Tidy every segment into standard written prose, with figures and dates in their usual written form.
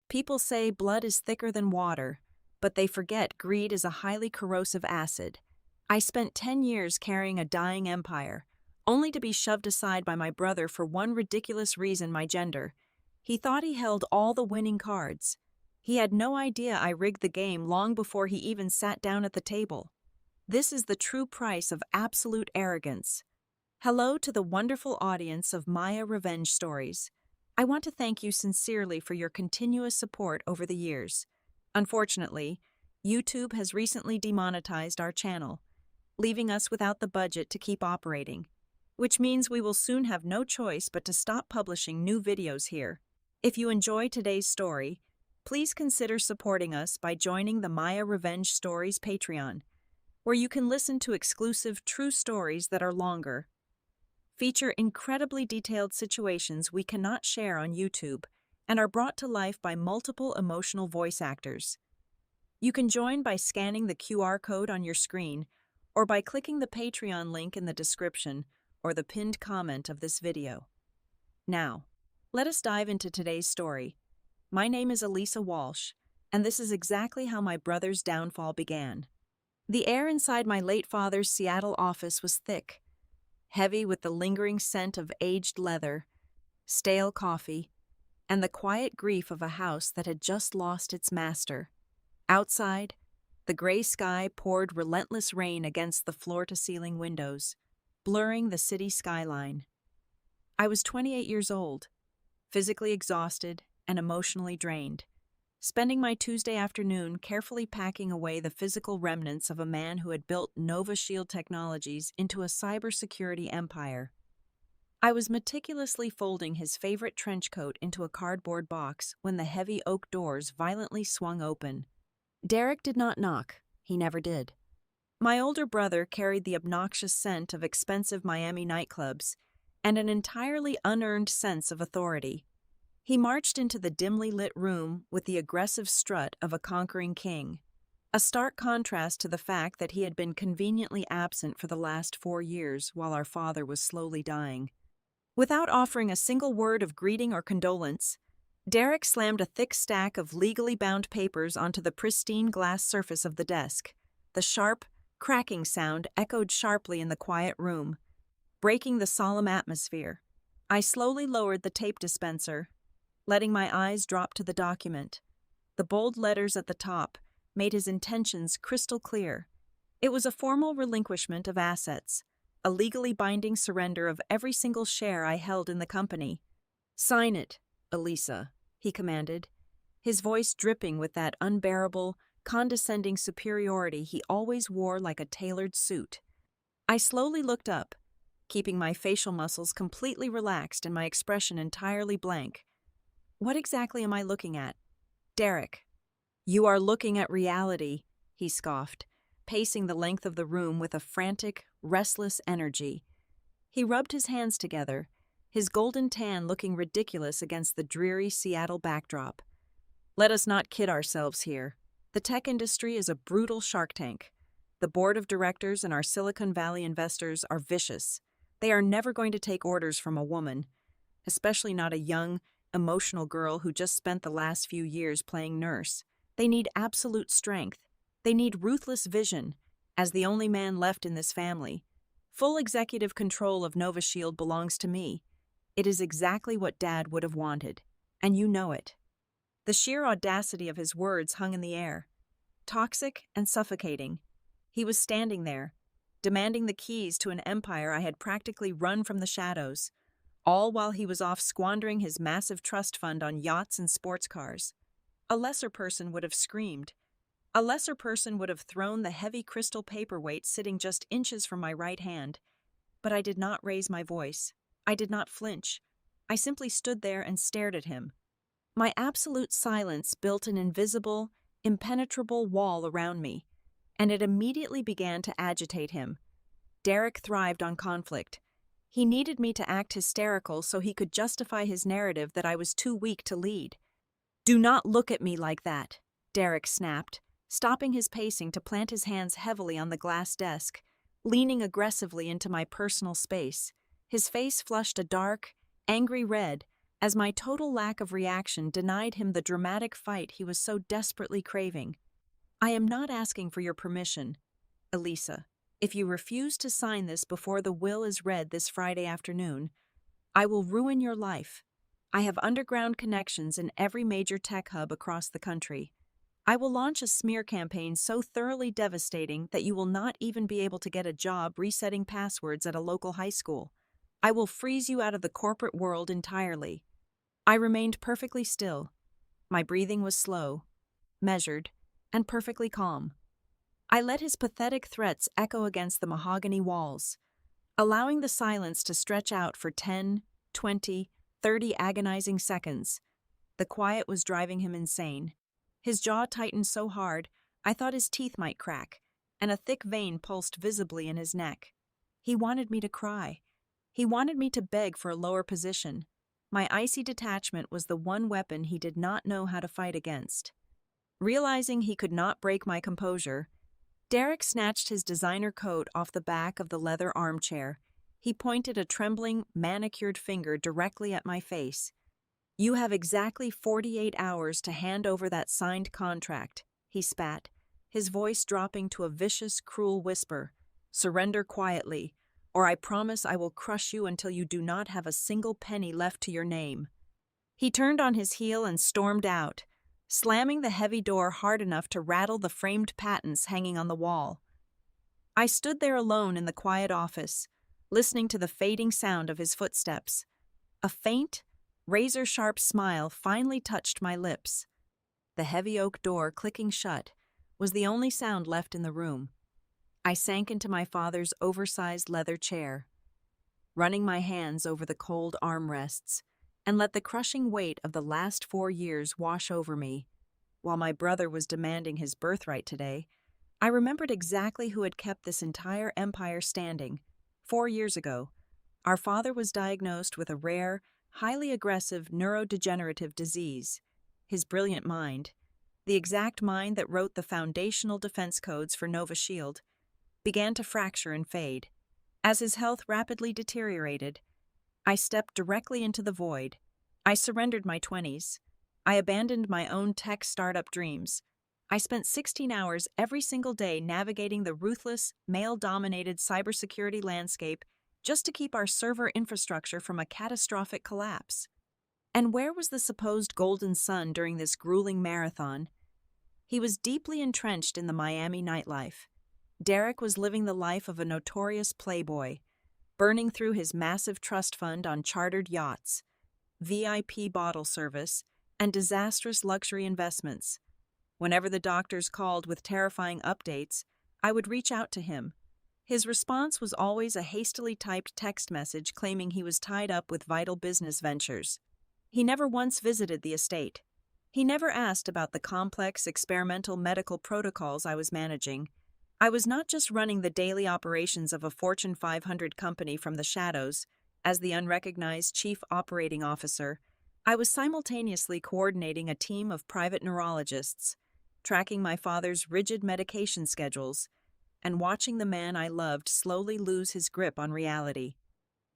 People say blood is thicker than water, but they forget greed is a highly corrosive acid. I spent 10 years carrying a dying empire, only to be shoved aside by my brother for one ridiculous reason: my gender. He thought he held all the winning cards. He had no idea I rigged the game long before he even sat down at the table. This is the true price of absolute arrogance. Hello to the wonderful audience of Maya Revenge Stories. I want to thank you sincerely for your continuous support over the years. Unfortunately, YouTube has recently demonetized our channel, leaving us without the budget to keep operating, which means we will soon have no choice but to stop publishing new videos here. If you enjoy today's story, please consider supporting us by joining the Maya Revenge Stories Patreon, where you can listen to exclusive true stories that are longer, feature incredibly detailed situations we cannot share on YouTube, and are brought to life by multiple emotional voice actors. You can join by scanning the QR code on your screen or by clicking the Patreon link in the description or the pinned comment of this video. Now, let us dive into today's story. My name is Elisa Walsh, and this is exactly how my brother's downfall began. The air inside my late father's Seattle office was thick, heavy with the lingering scent of aged leather, stale coffee, and the quiet grief of a house that had just lost its master. Outside, the gray sky poured relentless rain against the floor-to-ceiling windows, blurring the city skyline. I was 28 years old, physically exhausted and emotionally drained, spending my Tuesday afternoon carefully packing away the physical remnants of a man who had built Nova Shield Technologies into a cybersecurity empire. I was meticulously folding his favorite trench coat into a cardboard box when the heavy oak doors violently swung open. Derek did not knock. He never did. My older brother carried the obnoxious scent of expensive Miami nightclubs and an entirely unearned sense of authority. He marched into the dimly lit room with the aggressive strut of a conquering king, a stark contrast to the fact that he had been conveniently absent for the last 4 years while our father was slowly dying. Without offering a single word of greeting or condolence, Derek slammed a thick stack of legally bound papers onto the pristine glass surface of the desk. The sharp, cracking sound echoed sharply in the quiet room, breaking the solemn atmosphere. I slowly lowered the tape dispenser, letting my eyes drop to the document. The bold letters at the top made his intentions crystal clear. It was a formal relinquishment of assets, a legally binding surrender of every single share I held in the company. "Sign it, Elisa," he commanded, his voice dripping with that unbearable, condescending superiority he always wore like a tailored suit. I slowly looked up, keeping my facial muscles completely relaxed and my expression entirely blank. What exactly am I looking at? Derek. "You are looking at reality," he scoffed, pacing the length of the room with a frantic, restless energy. He rubbed his hands together, his golden tan looking ridiculous against the dreary Seattle backdrop. "Let us not kid ourselves here. The tech industry is a brutal shark tank. The board of directors and our Silicon Valley investors are vicious. They are never going to take orders from a woman, especially not a young, emotional girl who just spent the last few years playing nurse. They need absolute strength. They need ruthless vision, as the only man left in this family. Full executive control of Nova Shield belongs to me. It is exactly what Dad would have wanted, and you know it." The sheer audacity of his words hung in the air, toxic and suffocating. He was standing there, demanding the keys to an empire I had practically run from the shadows, all while he was off squandering his massive trust fund on yachts and sports cars. A lesser person would have screamed. A lesser person would have thrown the heavy crystal paperweight sitting just inches from my right hand. But I did not raise my voice. I did not flinch. I simply stood there and stared at him. My absolute silence built an invisible, impenetrable wall around me, and it immediately began to agitate him. Derek thrived on conflict. He needed me to act hysterical so he could justify his narrative that I was too weak to lead. "Do not look at me like that," Derek snapped, stopping his pacing to plant his hands heavily on the glass desk, leaning aggressively into my personal space. His face flushed a dark, angry red, as my total lack of reaction denied him the dramatic fight he was so desperately craving. I am not asking for your permission, Elisa. If you refuse to sign this before the will is read this Friday afternoon, I will ruin your life. I have underground connections in every major tech hub across the country. I will launch a smear campaign so thoroughly devastating that you will not even be able to get a job resetting passwords at a local high school. I will freeze you out of the corporate world entirely. I remained perfectly still. My breathing was slow, measured, and perfectly calm. I let his pathetic threats echo against the mahogany walls, allowing the silence to stretch out for 10, 20, 30 agonizing seconds. The quiet was driving him insane. His jaw tightened so hard, I thought his teeth might crack, and a thick vein pulsed visibly in his neck. He wanted me to cry. He wanted me to beg for a lower position. My icy detachment was the one weapon he did not know how to fight against. Realizing he could not break my composure, Derek snatched his designer coat off the back of the leather armchair. He pointed a trembling, manicured finger directly at my face. "You have exactly 48 hours to hand over that signed contract," he spat, his voice dropping to a vicious, cruel whisper. "Surrender quietly, or I promise I will crush you until you do not have a single penny left to your name." He turned on his heel and stormed out, slamming the heavy door hard enough to rattle the framed patents hanging on the wall. I stood there alone in the quiet office, listening to the fading sound of his footsteps. A faint, razor-sharp smile finally touched my lips. The heavy oak door clicking shut was the only sound left in the room. I sank into my father's oversized leather chair, running my hands over the cold armrests, and let the crushing weight of the last 4 years wash over me. While my brother was demanding his birthright today, I remembered exactly who had kept this entire empire standing. 4 years ago, our father was diagnosed with a rare, highly aggressive neurodegenerative disease. His brilliant mind, the exact mind that wrote the foundational defense codes for Nova Shield, began to fracture and fade. As his health rapidly deteriorated, I stepped directly into the void. I surrendered my 20s. I abandoned my own tech startup dreams. I spent 16 hours every single day navigating the ruthless, male-dominated cybersecurity landscape just to keep our server infrastructure from a catastrophic collapse. And where was the supposed golden sun during this grueling marathon? He was deeply entrenched in the Miami nightlife. Derek was living the life of a notorious playboy, burning through his massive trust fund on chartered yachts, VIP bottle service, and disastrous luxury investments. Whenever the doctors called with terrifying updates, I would reach out to him. His response was always a hastily typed text message claiming he was tied up with vital business ventures. He never once visited the estate. He never asked about the complex experimental medical protocols I was managing. I was not just running the daily operations of a Fortune 500 company from the shadows, as the unrecognized chief operating officer. I was simultaneously coordinating a team of private neurologists, tracking my father's rigid medication schedules, and watching the man I loved slowly lose his grip on reality.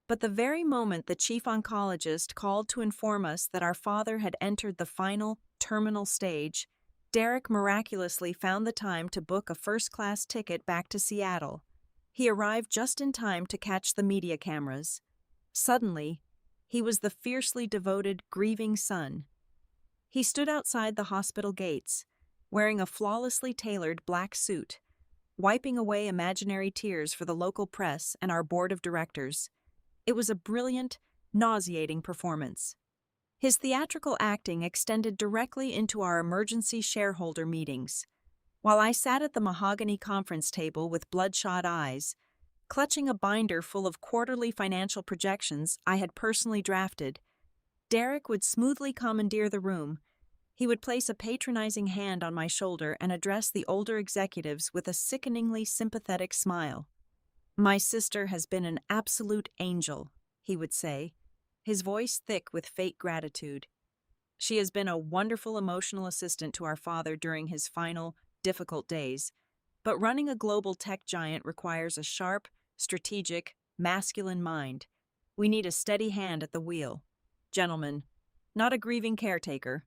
But the very moment the chief oncologist called to inform us that our father had entered the final, terminal stage, Derek miraculously found the time to book a first-class ticket back to Seattle. He arrived just in time to catch the media cameras. Suddenly, he was the fiercely devoted, grieving son. He stood outside the hospital gates, wearing a flawlessly tailored black suit, wiping away imaginary tears for the local press and our board of directors. It was a brilliant, nauseating performance. His theatrical acting extended directly into our emergency shareholder meetings. While I sat at the mahogany conference table with bloodshot eyes, clutching a binder full of quarterly financial projections I had personally drafted, Derek would smoothly commandeer the room. He would place a patronizing hand on my shoulder and address the older executives with a sickeningly sympathetic smile. "My sister has been an absolute angel," he would say, his voice thick with fake gratitude. "She has been a wonderful emotional assistant to our father during his final, difficult days. But running a global tech giant requires a sharp, strategic, masculine mind. We need a steady hand at the wheel. Gentlemen, not a grieving caretaker.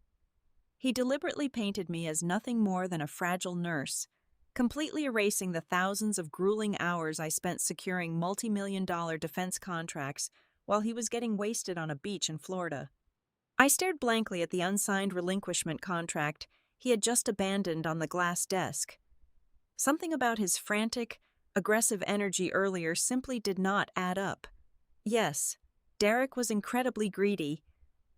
He deliberately painted me as nothing more than a fragile nurse, completely erasing the thousands of grueling hours I spent securing multi-million-dollar defense contracts while he was getting wasted on a beach in Florida. I stared blankly at the unsigned relinquishment contract he had just abandoned on the glass desk. Something about his frantic, aggressive energy earlier simply did not add up. Yes, Derek was incredibly greedy,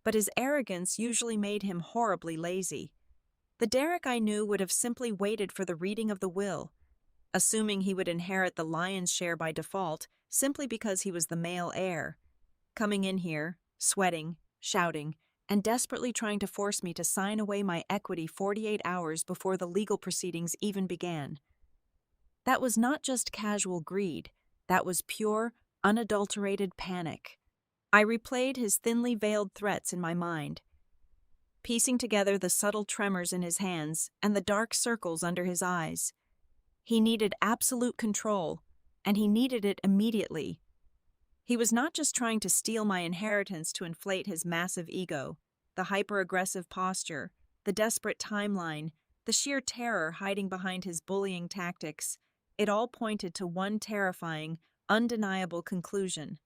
but his arrogance usually made him horribly lazy. The Derek I knew would have simply waited for the reading of the will, assuming he would inherit the lion's share by default simply because he was the male heir, coming in here, sweating, shouting, and desperately trying to force me to sign away my equity 48 hours before the legal proceedings even began. That was not just casual greed, that was pure, unadulterated panic. I replayed his thinly veiled threats in my mind, piecing together the subtle tremors in his hands and the dark circles under his eyes. He needed absolute control, and he needed it immediately. He was not just trying to steal my inheritance to inflate his massive ego, the hyper-aggressive posture, the desperate timeline, the sheer terror hiding behind his bullying tactics. It all pointed to one terrifying, undeniable conclusion.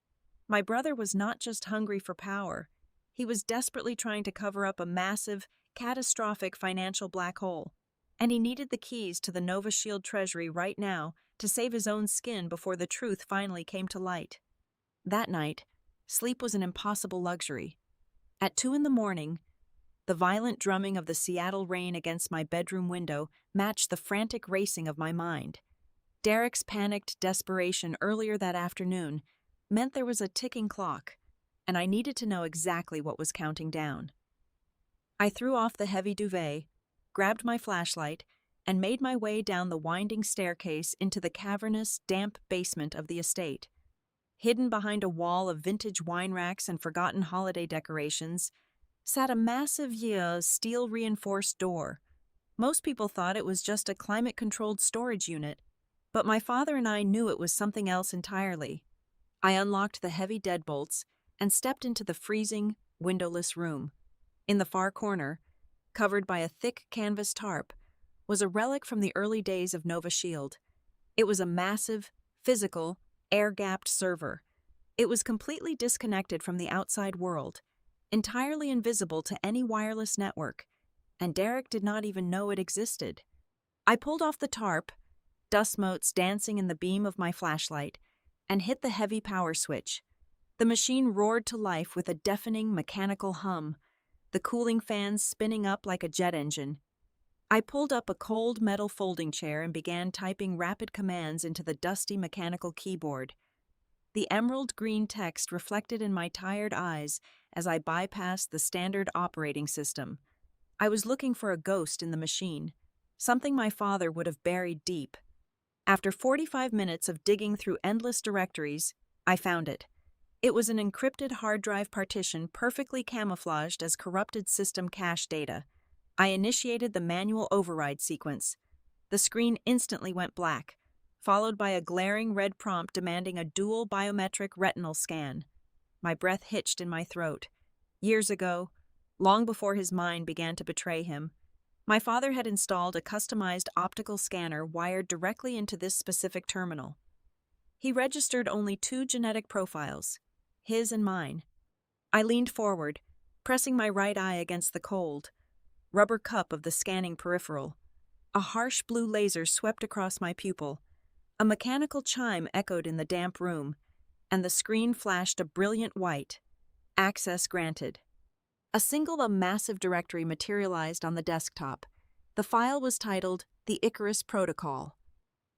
My brother was not just hungry for power. He was desperately trying to cover up a massive, catastrophic financial black hole. And he needed the keys to the Nova Shield treasury right now to save his own skin before the truth finally came to light. That night, sleep was an impossible luxury. At 2 a.m, the violent drumming of the Seattle rain against my bedroom window matched the frantic racing of my mind. Derek's panicked desperation earlier that afternoon meant there was a ticking clock, and I needed to know exactly what was counting down. I threw off the heavy duvet, grabbed my flashlight, and made my way down the winding staircase into the cavernous, damp basement of the estate. Hidden behind a wall of vintage wine racks and forgotten holiday decorations, sat a massive steel-reinforced door. Most people thought it was just a climate-controlled storage unit, but my father and I knew it was something else entirely. I unlocked the heavy deadbolts and stepped into the freezing, windowless room. In the far corner, covered by a thick canvas tarp, was a relic from the early days of Nova Shield. It was a massive, physical, air-gapped server. It was completely disconnected from the outside world, entirely invisible to any wireless network, and Derek did not even know it existed. I pulled off the tarp, dust motes dancing in the beam of my flashlight, and hit the heavy power switch. The machine roared to life with a deafening mechanical hum, the cooling fans spinning up like a jet engine. I pulled up a cold metal folding chair and began typing rapid commands into the dusty mechanical keyboard. The emerald green text reflected in my tired eyes as I bypassed the standard operating system. I was looking for a ghost in the machine, something my father would have buried deep. After 45 minutes of digging through endless directories, I found it. It was an encrypted hard drive partition perfectly camouflaged as corrupted system cache data. I initiated the manual override sequence. The screen instantly went black, followed by a glaring red prompt demanding a dual biometric retinal scan. My breath hitched in my throat. Years ago, long before his mind began to betray him, my father had installed a customized optical scanner wired directly into this specific terminal. He registered only 2 genetic profiles, his and mine. I leaned forward, pressing my right eye against the cold, rubber cup of the scanning peripheral. A harsh blue laser swept across my pupil. A mechanical chime echoed in the damp room, and the screen flashed a brilliant white. Access granted. A massive directory materialized on the desktop. The file was titled The Icarus Protocol.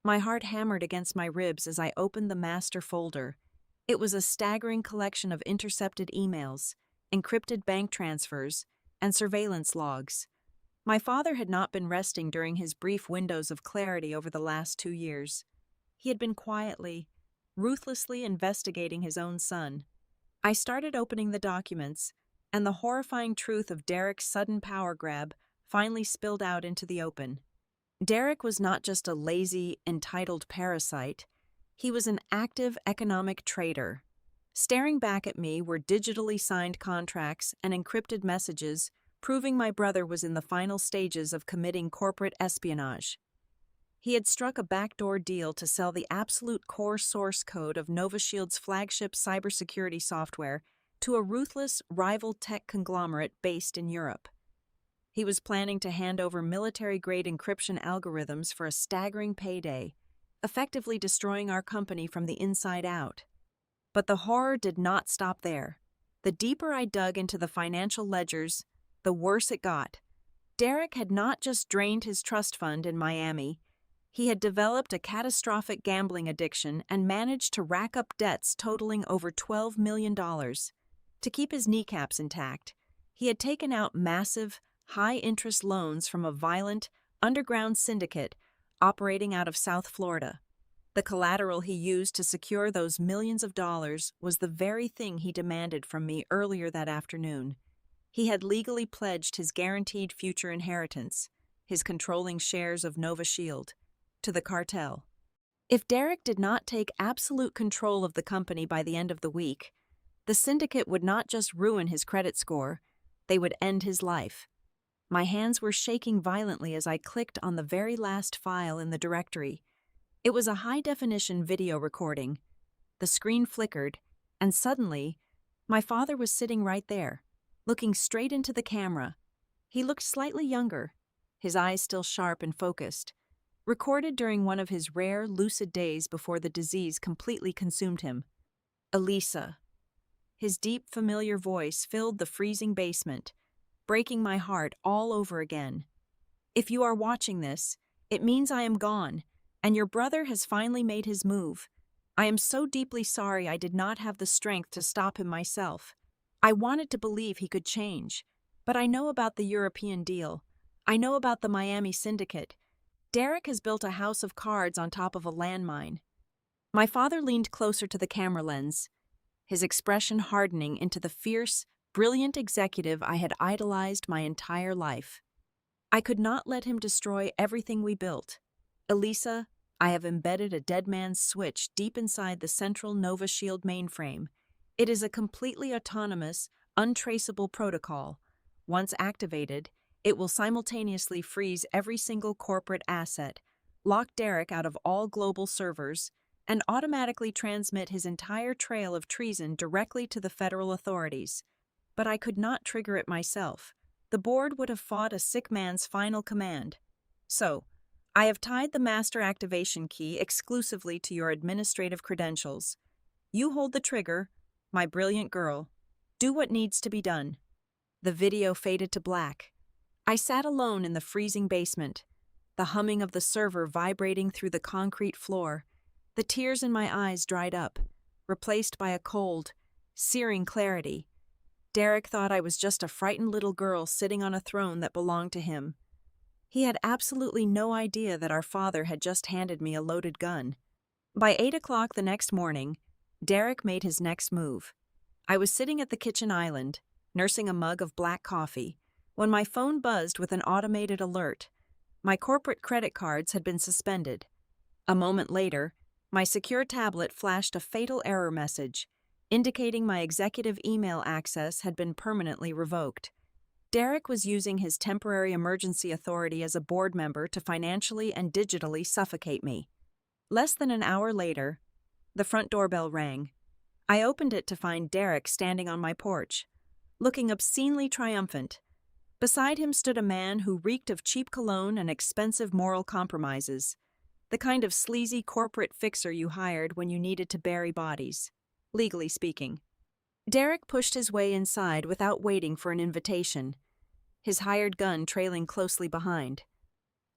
My heart hammered against my ribs as I opened the master folder. It was a staggering collection of intercepted emails, encrypted bank transfers, and surveillance logs. My father had not been resting during his brief windows of clarity over the last 2 years. He had been quietly, ruthlessly investigating his own son. I started opening the documents, and the horrifying truth of Derek's sudden power grab finally spilled out into the open. Derek was not just a lazy, entitled parasite. He was an active economic traitor. Staring back at me were digitally signed contracts and encrypted messages proving my brother was in the final stages of committing corporate espionage. He had struck a backdoor deal to sell the absolute core source code of NovaShield's flagship cybersecurity software to a ruthless rival tech conglomerate based in Europe. He was planning to hand over military-grade encryption algorithms for a staggering payday, effectively destroying our company from the inside out. But the horror did not stop there. The deeper I dug into the financial ledgers, the worse it got. Derek had not just drained his trust fund in Miami, he had developed a catastrophic gambling addiction and managed to rack up debts totaling over $12 million. To keep his kneecaps intact, he had taken out massive, high-interest loans from a violent, underground syndicate operating out of South Florida. The collateral he used to secure those millions of dollars was the very thing he demanded from me earlier that afternoon. He had legally pledged his guaranteed future inheritance, his controlling shares of NovaShield, to the cartel. If Derek did not take absolute control of the company by the end of the week, the syndicate would not just ruin his credit score, they would end his life. My hands were shaking violently as I clicked on the very last file in the directory. It was a high-definition video recording. The screen flickered, and suddenly, my father was sitting right there, looking straight into the camera. He looked slightly younger, his eyes still sharp and focused. Recorded during one of his rare, lucid days before the disease completely consumed him. Elisa. His deep, familiar voice filled the freezing basement, breaking my heart all over again. If you are watching this, it means I am gone, and your brother has finally made his move. I am so deeply sorry I did not have the strength to stop him myself. I wanted to believe he could change, but I know about the European deal. I know about the Miami syndicate. Derek has built a house of cards on top of a landmine. My father leaned closer to the camera lens, his expression hardening into the fierce, brilliant executive I had idolized my entire life. I could not let him destroy everything we built. Elisa, I have embedded a dead man's switch deep inside the central NovaShield mainframe. It is a completely autonomous, untraceable protocol. Once activated, it will simultaneously freeze every single corporate asset, lock Derek out of all global servers, and automatically transmit his entire trail of treason directly to the federal authorities. But I could not trigger it myself. The board would have fought a sick man's final command. So, I have tied the master activation key exclusively to your administrative credentials. You hold the trigger, my brilliant girl. Do what needs to be done. The video faded to black. I sat alone in the freezing basement, the humming of the server vibrating through the concrete floor. The tears in my eyes dried up, replaced by a cold, searing clarity. Derek thought I was just a frightened little girl sitting on a throne that belonged to him. He had absolutely no idea that our father had just handed me a loaded gun. By 8 o'clock the next morning, Derek made his next move. I was sitting at the kitchen island, nursing a mug of black coffee, when my phone buzzed with an automated alert. My corporate credit cards had been suspended. A moment later, my secure tablet flashed a fatal error message, indicating my executive email access had been permanently revoked. Derek was using his temporary emergency authority as a board member to financially and digitally suffocate me. Less than an hour later, the front doorbell rang. I opened it to find Derek standing on my porch, looking obscenely triumphant. Beside him stood a man who reeked of cheap cologne and expensive moral compromises, the kind of sleazy corporate fixer you hired when you needed to bury bodies, legally speaking. Derek pushed his way inside without waiting for an invitation, his hired gun trailing closely behind.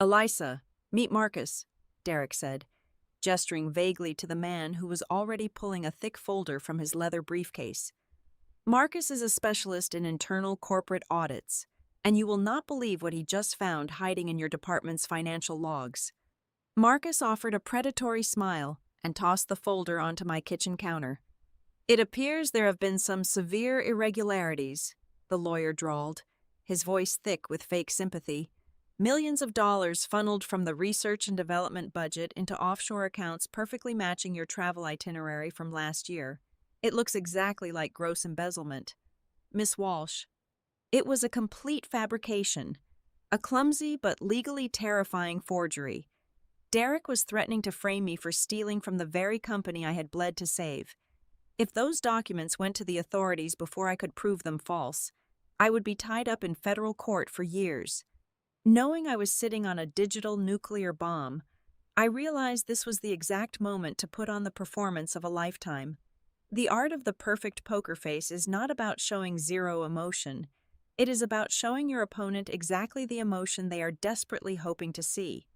"Elisa, meet Marcus," Derek said, gesturing vaguely to the man who was already pulling a thick folder from his leather briefcase. Marcus is a specialist in internal corporate audits, and you will not believe what he just found hiding in your department's financial logs. Marcus offered a predatory smile and tossed the folder onto my kitchen counter. "It appears there have been some severe irregularities," the lawyer drawled, his voice thick with fake sympathy. "Millions of dollars funneled from the research and development budget into offshore accounts perfectly matching your travel itinerary from last year. It looks exactly like gross embezzlement. Miss Walsh, it was a complete fabrication, a clumsy but legally terrifying forgery. Derek was threatening to frame me for stealing from the very company I had bled to save. If those documents went to the authorities before I could prove them false, I would be tied up in federal court for years. Knowing I was sitting on a digital nuclear bomb, I realized this was the exact moment to put on the performance of a lifetime. The art of the perfect poker face is not about showing zero emotion. It is about showing your opponent exactly the emotion they are desperately hoping to see.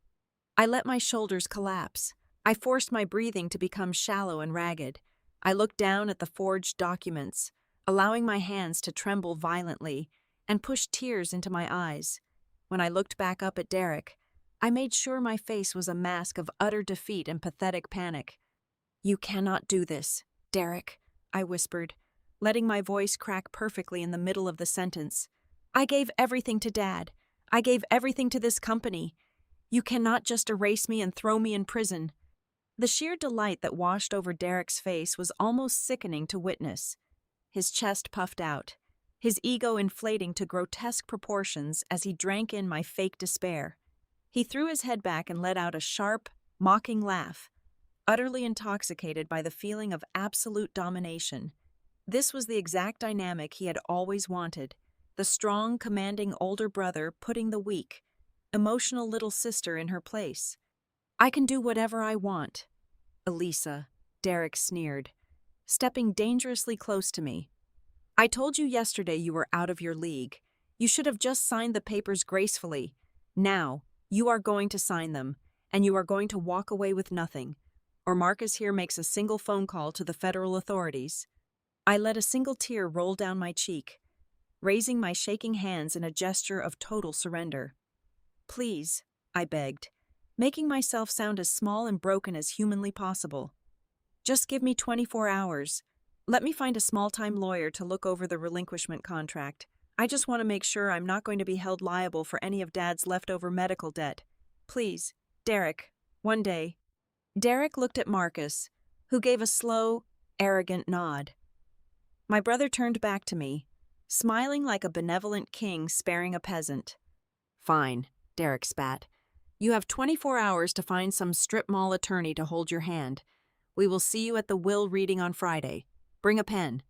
I let my shoulders collapse. I forced my breathing to become shallow and ragged. I looked down at the forged documents, allowing my hands to tremble violently, and pushed tears into my eyes. When I looked back up at Derek, I made sure my face was a mask of utter defeat and pathetic panic. "You cannot do this, Derek," I whispered, letting my voice crack perfectly in the middle of the sentence. "I gave everything to Dad. I gave everything to this company. You cannot just erase me and throw me in prison." The sheer delight that washed over Derek's face was almost sickening to witness. His chest puffed out, his ego inflating to grotesque proportions as he drank in my fake despair. He threw his head back and let out a sharp, mocking laugh, utterly intoxicated by the feeling of absolute domination. This was the exact dynamic he had always wanted, the strong, commanding older brother putting the weak, emotional little sister in her place. "I can do whatever I want." "Elisa," Derek sneered, stepping dangerously close to me. "I told you yesterday you were out of your league. You should have just signed the papers gracefully. Now, you are going to sign them, and you are going to walk away with nothing, or Marcus here makes a single phone call to the federal authorities." I let a single tear roll down my cheek, raising my shaking hands in a gesture of total surrender. "Please," I begged, making myself sound as small and broken as humanly possible. "Just give me 24 hours. Let me find a small-time lawyer to look over the relinquishment contract. I just want to make sure I'm not going to be held liable for any of Dad's leftover medical debt. Please, Derek, one day." Derek looked at Marcus, who gave a slow, arrogant nod. My brother turned back to me, smiling like a benevolent king sparing a peasant. "Fine," Derek spat. "You have 24 hours to find some strip mall attorney to hold your hand. We will see you at the will reading on Friday. Bring a pen."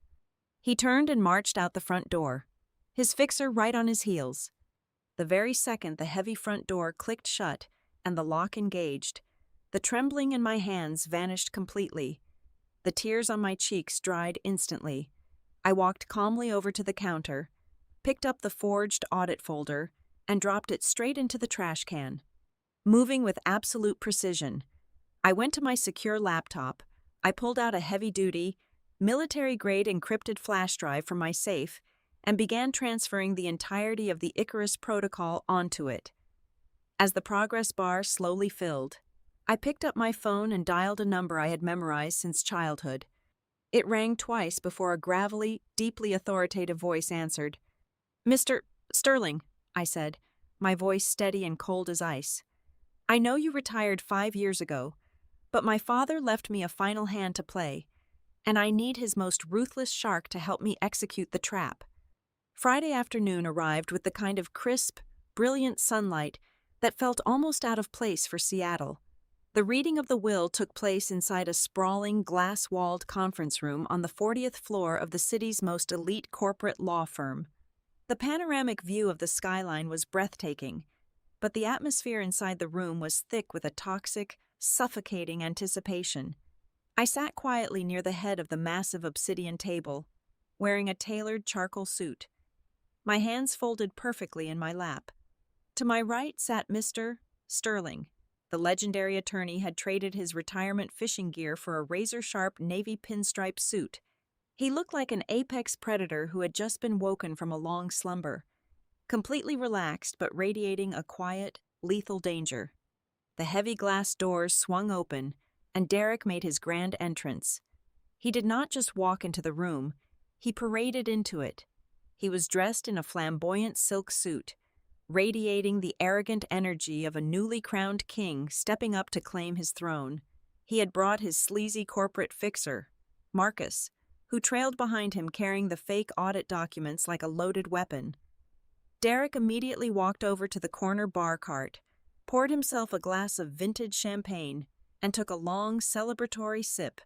He turned and marched out the front door, his fixer right on his heels. The very second the heavy front door clicked shut and the lock engaged, the trembling in my hands vanished completely. The tears on my cheeks dried instantly. I walked calmly over to the counter, picked up the forged audit folder, and dropped it straight into the trash can. Moving with absolute precision, I went to my secure laptop. I pulled out a heavy-duty, military-grade encrypted flash drive from my safe and began transferring the entirety of the Icarus protocol onto it. As the progress bar slowly filled, I picked up my phone and dialed a number I had memorized since childhood. It rang twice before a gravelly, deeply authoritative voice answered. "Mr. Sterling," I said, my voice steady and cold as ice. "I know you retired 5 years ago, but my father left me a final hand to play, and I need his most ruthless shark to help me execute the trap." Friday afternoon arrived with the kind of crisp, brilliant sunlight that felt almost out of place for Seattle. The reading of the will took place inside a sprawling, glass-walled conference room on the 40th floor of the city's most elite corporate law firm. The panoramic view of the skyline was breathtaking, but the atmosphere inside the room was thick with a toxic, suffocating anticipation. I sat quietly near the head of the massive obsidian table, wearing a tailored charcoal suit, my hands folded perfectly in my lap. To my right sat Mr. Sterling. The legendary attorney had traded his retirement fishing gear for a razor-sharp navy pinstripe suit. He looked like an apex predator who had just been woken from a long slumber, completely relaxed but radiating a quiet, lethal danger. The heavy glass doors swung open, and Derek made his grand entrance. He did not just walk into the room, he paraded into it. He was dressed in a flamboyant silk suit, radiating the arrogant energy of a newly crowned king stepping up to claim his throne. He had brought his sleazy corporate fixer, Marcus, who trailed behind him carrying the fake audit documents like a loaded weapon. Derek immediately walked over to the corner bar cart, poured himself a glass of vintage champagne, and took a long, celebratory sip.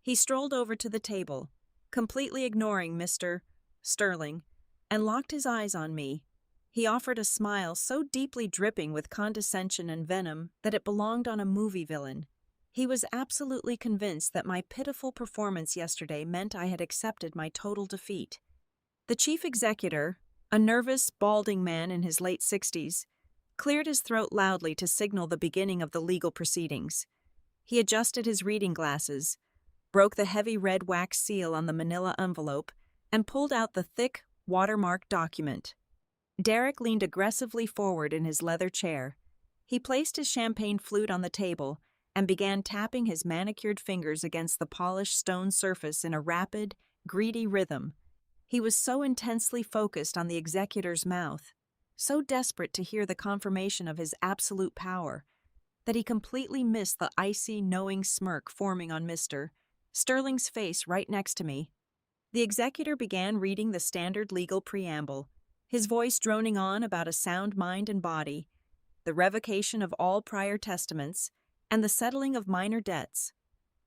He strolled over to the table, completely ignoring Mr. Sterling, and locked his eyes on me. He offered a smile so deeply dripping with condescension and venom that it belonged on a movie villain. He was absolutely convinced that my pitiful performance yesterday meant I had accepted my total defeat. The chief executor, a nervous, balding man in his late 60s, cleared his throat loudly to signal the beginning of the legal proceedings. He adjusted his reading glasses, broke the heavy red wax seal on the manila envelope, and pulled out the thick, watermarked document. Derek leaned aggressively forward in his leather chair. He placed his champagne flute on the table and began tapping his manicured fingers against the polished stone surface in a rapid, greedy rhythm. He was so intensely focused on the executor's mouth, so desperate to hear the confirmation of his absolute power, that he completely missed the icy, knowing smirk forming on Mr. Sterling's face right next to me. The executor began reading the standard legal preamble, his voice droning on about a sound mind and body, the revocation of all prior testaments, and the settling of minor debts.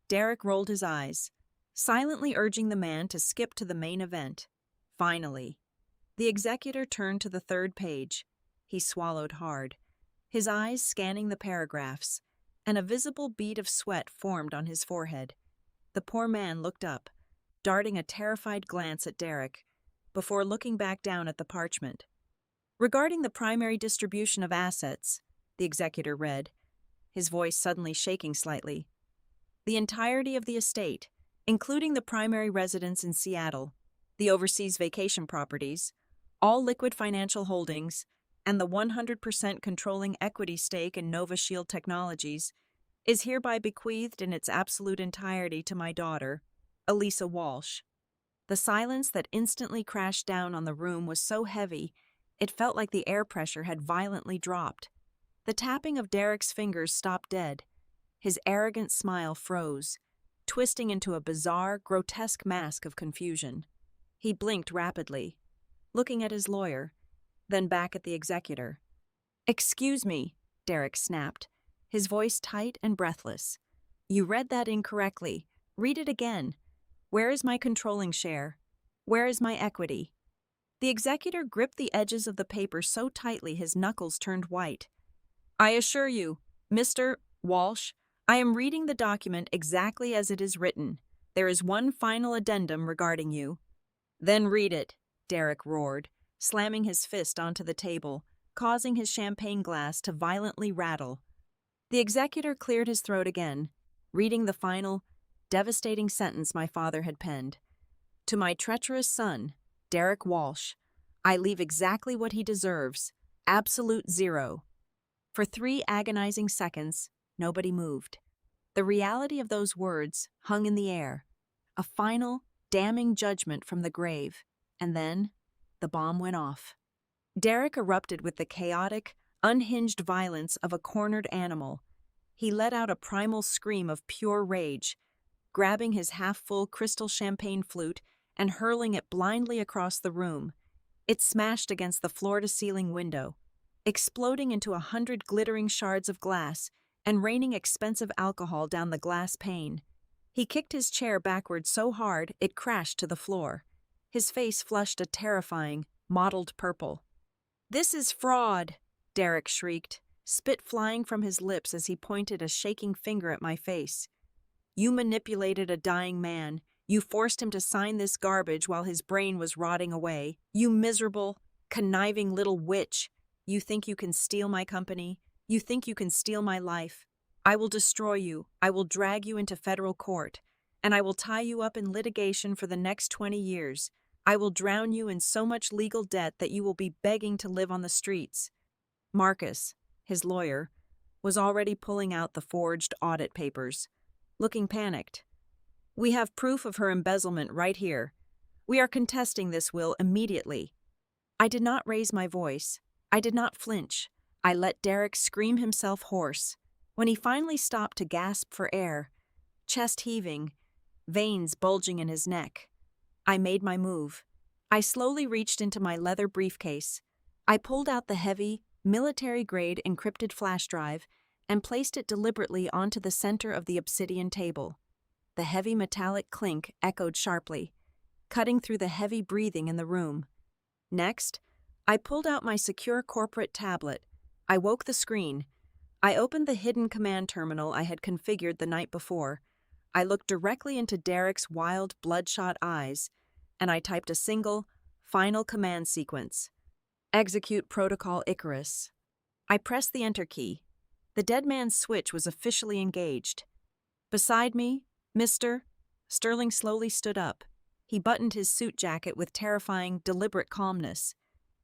Derek rolled his eyes, silently urging the man to skip to the main event. Finally, the executor turned to the third page. He swallowed hard, his eyes scanning the paragraphs, and a visible bead of sweat formed on his forehead. The poor man looked up, darting a terrified glance at Derek, before looking back down at the parchment. Regarding the primary distribution of assets, the executor read, his voice suddenly shaking slightly, the entirety of the estate, including the primary residence in Seattle, the overseas vacation properties, all liquid financial holdings, and the 100% controlling equity stake in Nova Shield Technologies, is hereby bequeathed in its absolute entirety to my daughter, Elisa Walsh. The silence that instantly crashed down on the room was so heavy, it felt like the air pressure had violently dropped. The tapping of Derek's fingers stopped dead. His arrogant smile froze, twisting into a bizarre, grotesque mask of confusion. He blinked rapidly, looking at his lawyer, then back at the executor. "Excuse me," Derek snapped, his voice tight and breathless. "You read that incorrectly. Read it again. Where is my controlling share? Where is my equity?" The executor gripped the edges of the paper so tightly his knuckles turned white. "I assure you, Mr. Walsh, I am reading the document exactly as it is written. There is one final addendum regarding you." "Then read it," Derek roared, slamming his fist onto the table, causing his champagne glass to violently rattle. The executor cleared his throat again, reading the final, devastating sentence my father had penned. "To my treacherous son, Derek Walsh, I leave exactly what he deserves, absolute zero." For 3 agonizing seconds, nobody moved. The reality of those words hung in the air, a final, damning judgment from the grave, and then the bomb went off. Derek erupted with the chaotic, unhinged violence of a cornered animal. He let out a primal scream of pure rage, grabbing his half-full crystal champagne flute and hurling it blindly across the room. It smashed against the floor-to-ceiling window, exploding into 100 glittering shards of glass and raining expensive alcohol down the glass pane. He kicked his chair backward so hard it crashed to the floor. His face flushed a terrifying, mottled purple. "This is fraud," Derek shrieked, spit flying from his lips as he pointed a shaking finger at my face. "You manipulated a dying man. You forced him to sign this garbage while his brain was rotting away. You miserable, conniving little witch. You think you can steal my company? You think you can steal my life? I will destroy you. I will drag you into federal court, and I will tie you up in litigation for the next 20 years. I will drown you in so much legal debt that you will be begging to live on the streets." Marcus, his lawyer, was already pulling out the forged audit papers, looking panicked. "We have proof of her embezzlement right here. We are contesting this will immediately." I did not raise my voice. I did not flinch. I let Derek scream himself hoarse. When he finally stopped to gasp for air, chest heaving, veins bulging in his neck, I made my move. I slowly reached into my leather briefcase. I pulled out the heavy, military-grade encrypted flash drive and placed it deliberately onto the center of the obsidian table. The heavy metallic clink echoed sharply, cutting through the heavy breathing in the room. Next, I pulled out my secure corporate tablet. I woke the screen. I opened the hidden command terminal I had configured the night before. I looked directly into Derek's wild, bloodshot eyes, and I typed a single, final command sequence. Execute Protocol Icarus. I pressed the Enter key. The dead man's switch was officially engaged. Beside me, Mr. Sterling slowly stood up. He buttoned his suit jacket with terrifying, deliberate calmness.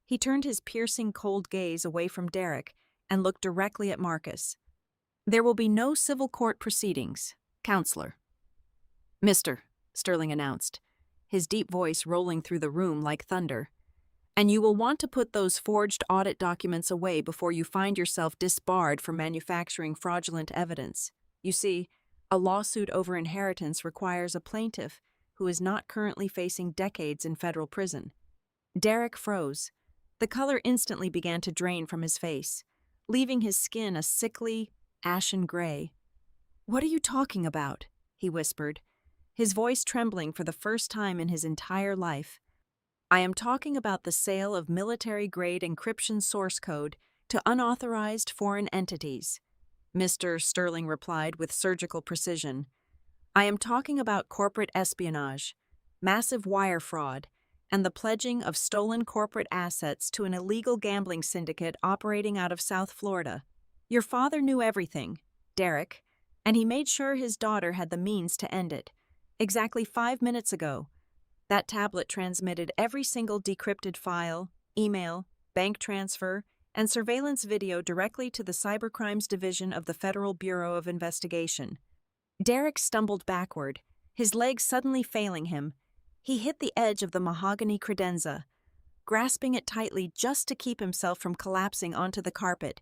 He turned his piercing, cold gaze away from Derek and looked directly at Marcus. There will be no civil court proceedings, Counselor. Mr. Sterling announced, his deep voice rolling through the room like thunder. And you will want to put those forged audit documents away before you find yourself disbarred for manufacturing fraudulent evidence. You see, a lawsuit over inheritance requires a plaintiff who is not currently facing decades in federal prison. Derek froze. The color instantly began to drain from his face, leaving his skin a sickly, ashen gray. What are you talking about? He whispered, his voice trembling for the first time in his entire life. I am talking about the sale of military-grade encryption source code to unauthorized foreign entities, Mr. Sterling replied with surgical precision. I am talking about corporate espionage, massive wire fraud, and the pledging of stolen corporate assets to an illegal gambling syndicate operating out of South Florida. Your father knew everything, Derek, and he made sure his daughter had the means to end it. Exactly 5 minutes ago, that tablet transmitted every single decrypted file, email, bank transfer, and surveillance video directly to the Cybercrimes Division of the Federal Bureau of Investigation. Derek stumbled backward, his legs suddenly failing him. He hit the edge of the mahogany credenza, grasping it tightly just to keep himself from collapsing onto the carpet.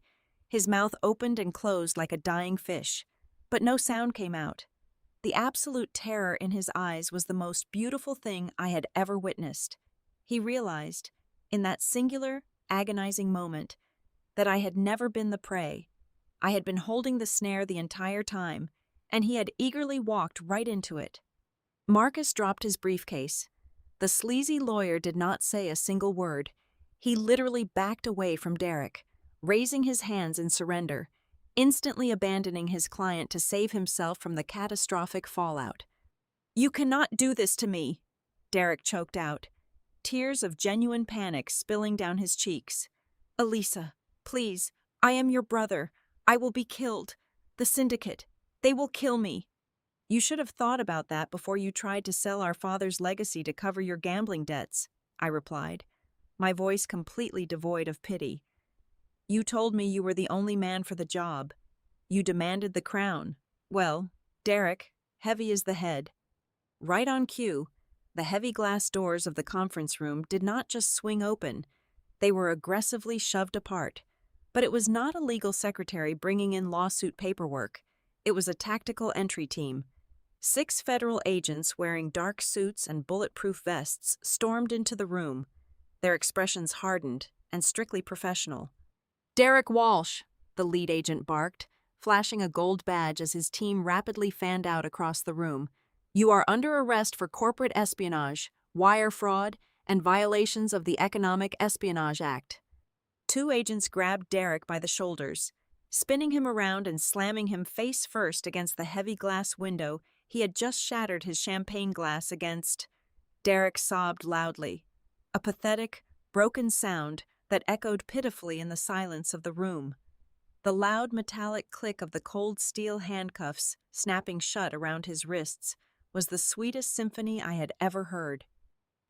His mouth opened and closed like a dying fish, but no sound came out. The absolute terror in his eyes was the most beautiful thing I had ever witnessed. He realized, in that singular, agonizing moment, that I had never been the prey. I had been holding the snare the entire time, and he had eagerly walked right into it. Marcus dropped his briefcase. The sleazy lawyer did not say a single word. He literally backed away from Derek, raising his hands in surrender, instantly abandoning his client to save himself from the catastrophic fallout. You cannot do this to me, Derek choked out, tears of genuine panic spilling down his cheeks. Elisa, please, I am your brother. I will be killed. The syndicate, they will kill me. You should have thought about that before you tried to sell our father's legacy to cover your gambling debts, I replied, my voice completely devoid of pity. You told me you were the only man for the job. You demanded the crown. Well, Derek, heavy as the head. Right on cue, the heavy glass doors of the conference room did not just swing open. They were aggressively shoved apart. But it was not a legal secretary bringing in lawsuit paperwork. It was a tactical entry team. 6 federal agents wearing dark suits and bulletproof vests stormed into the room, their expressions hardened and strictly professional. Derek Walsh, the lead agent barked, flashing a gold badge as his team rapidly fanned out across the room. You are under arrest for corporate espionage, wire fraud, and violations of the Economic Espionage Act. 2 agents grabbed Derek by the shoulders, spinning him around and slamming him face first against the heavy glass window he had just shattered his champagne glass against. Derek sobbed loudly, a pathetic, broken sound that echoed pitifully in the silence of the room. The loud metallic click of the cold steel handcuffs snapping shut around his wrists was the sweetest symphony I had ever heard.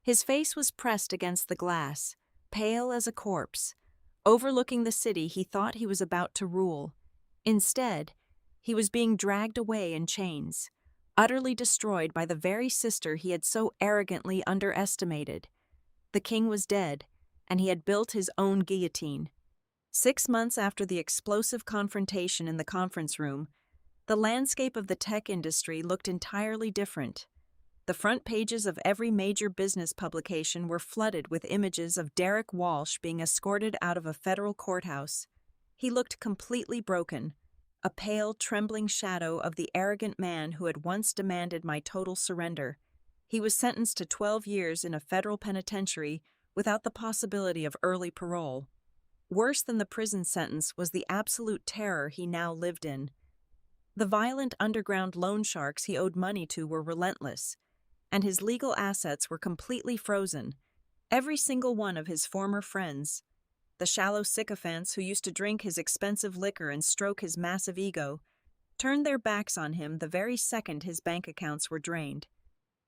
His face was pressed against the glass, pale as a corpse. Overlooking the city he thought he was about to rule. Instead, he was being dragged away in chains, utterly destroyed by the very sister he had so arrogantly underestimated. The king was dead, and he had built his own guillotine. 6 months after the explosive confrontation in the conference room, the landscape of the tech industry looked entirely different. The front pages of every major business publication were flooded with images of Derek Walsh being escorted out of a federal courthouse. He looked completely broken, a pale, trembling shadow of the arrogant man who had once demanded my total surrender. He was sentenced to 12 years in a federal penitentiary without the possibility of early parole. Worse than the prison sentence was the absolute terror he now lived in. The violent underground loan sharks he owed money to were relentless, and his legal assets were completely frozen. Every single one of his former friends, the shallow sycophants who used to drink his expensive liquor and stroke his massive ego, turned their backs on him the very second his bank accounts were drained.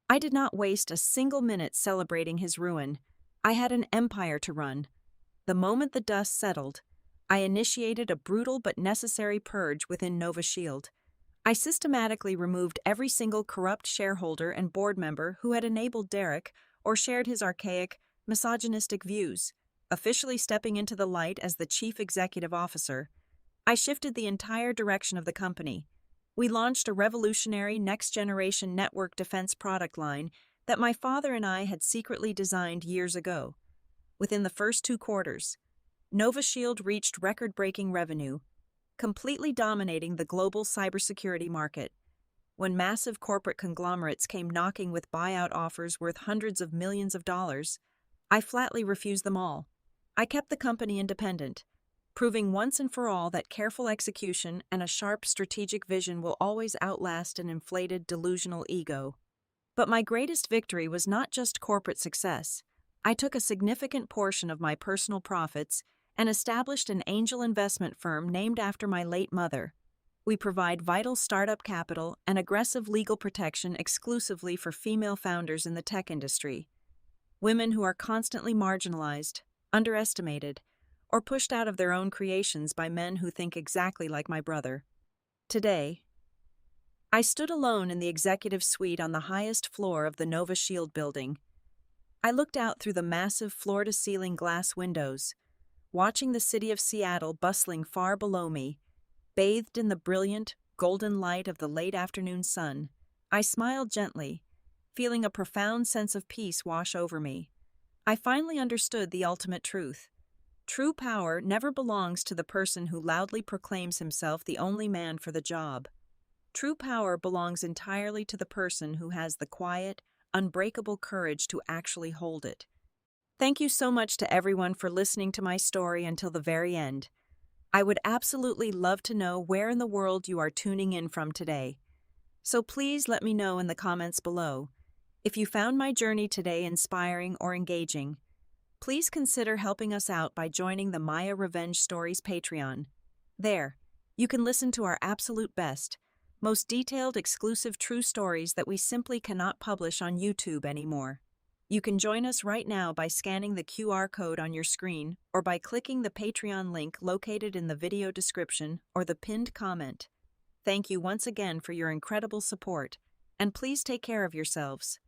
I did not waste a single minute celebrating his ruin. I had an empire to run. The moment the dust settled, I initiated a brutal but necessary purge within Nova Shield. I systematically removed every single corrupt shareholder and board member who had enabled Derek or shared his archaic, misogynistic views. Officially stepping into the light as the chief executive officer, I shifted the entire direction of the company. We launched a revolutionary next-generation network defense product line that my father and I had secretly designed years ago. Within the first 2 quarters, Nova Shield reached record-breaking revenue, completely dominating the global cybersecurity market. When massive corporate conglomerates came knocking with buyout offers worth hundreds of millions of dollars, I flatly refused them all. I kept the company independent, proving once and for all that careful execution and a sharp strategic vision will always outlast an inflated, delusional ego. But my greatest victory was not just corporate success. I took a significant portion of my personal profits and established an angel investment firm named after my late mother. We provide vital startup capital and aggressive legal protection exclusively for female founders in the tech industry, women who are constantly marginalized, underestimated, or pushed out of their own creations by men who think exactly like my brother. Today, I stood alone in the executive suite on the highest floor of the Nova Shield building. I looked out through the massive floor-to-ceiling glass windows, watching the city of Seattle bustling far below me. Bathed in the brilliant, golden light of the late afternoon sun, I smiled gently, feeling a profound sense of peace wash over me. I finally understood the ultimate truth. True power never belongs to the person who loudly proclaims himself the only man for the job. True power belongs entirely to the person who has the quiet, unbreakable courage to actually hold it. Thank you so much to everyone for listening to my story until the very end. I would absolutely love to know where in the world you are tuning in from today. So please let me know in the comments below. If you found my journey today inspiring or engaging, please consider helping us out by joining the Maya Revenge Stories Patreon. There, you can listen to our absolute best, most detailed exclusive true stories that we simply cannot publish on YouTube anymore. You can join us right now by scanning the QR code on your screen or by clicking the Patreon link located in the video description or the pinned comment. Thank you once again for your incredible support, and please take care of yourselves.